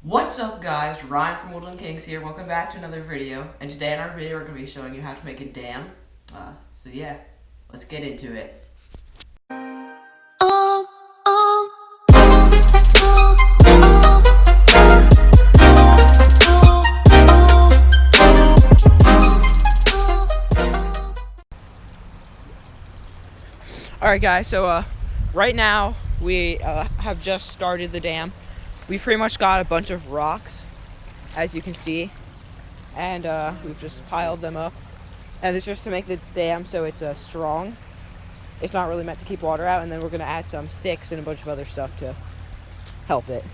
What's up guys, Ryan from Woodland Kings here, welcome back to another video, and today in our video we're going to be showing you how to make a dam. So yeah, let's get into it. Alright guys, so right now we have just started the dam. We've pretty much got a bunch of rocks, as you can see, and we've just piled them up. And it's just to make the dam so it's strong. It's not really meant to keep water out, and then we're going to add some sticks and a bunch of other stuff to help it.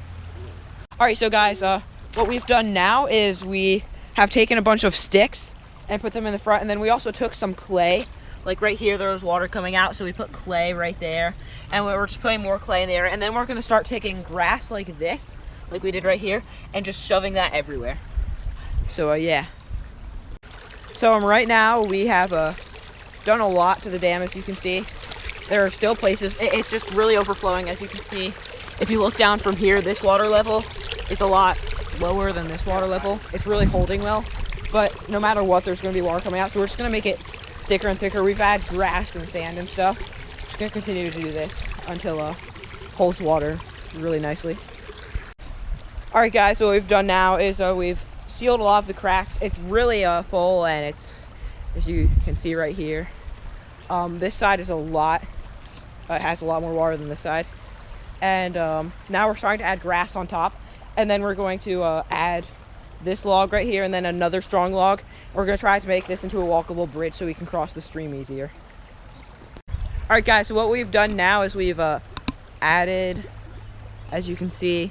Alright, so guys, what we've done now is we have taken a bunch of sticks and put them in the front, and then we also took some clay. Like right here, there was water coming out, so we put clay right there, and we're just putting more clay in there, and then we're going to start taking grass like this, like we did right here, and just shoving that everywhere. So yeah. So right now we have done a lot to the dam, as you can see. There are still places, it's just really overflowing, as you can see. If you look down from here, this water level is a lot lower than this water level. It's really holding well, but no matter what, there's going to be water coming out, so we're just going to make it thicker and thicker. We've added grass and sand and stuff. Just gonna continue to do this until it holds water really nicely. Alright guys, so what we've done now is we've sealed a lot of the cracks. It's really full, and it's, as you can see right here, this side is it has a lot more water than this side. And now we're starting to add grass on top, and then we're going to add this log right here, and then another strong log. We're going to try to make this into a walkable bridge so we can cross the stream easier. Alright guys, so what we've done now is we've added, as you can see,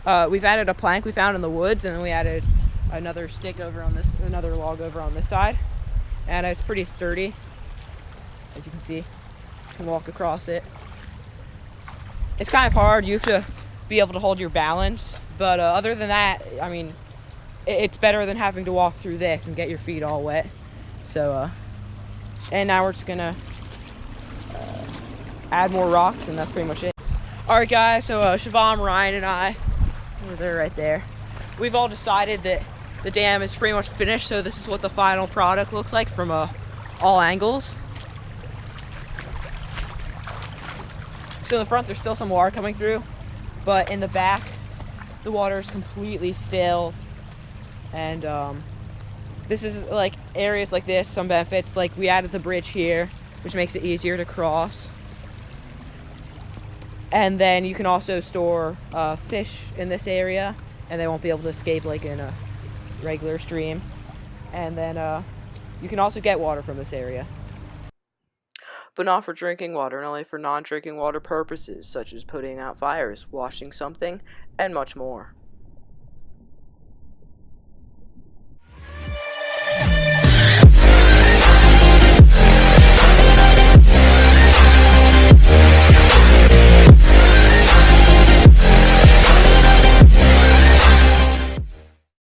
we've added a plank we found in the woods, and then we added another stick over on this, another log over on this side, and it's pretty sturdy, as you can see. You can walk across it. It's kind of hard, you have to be able to hold your balance, but other than that, I mean, it's better than having to walk through this and get your feet all wet. So and now we're just gonna add more rocks, and that's pretty much it. Alright guys, so Siobhan, Ryan, and I, they're right there, we've all decided that the dam is pretty much finished, so this is what the final product looks like from all angles. So in the front there's still some water coming through, but in the back the water is completely still, and this is like areas like this, some benefits, like we added the bridge here, which makes it easier to cross, and then you can also store fish in this area, and they won't be able to escape like in a regular stream, and then you can also get water from this area. But not for drinking water, and only for non-drinking water purposes, such as putting out fires, washing something, and much more.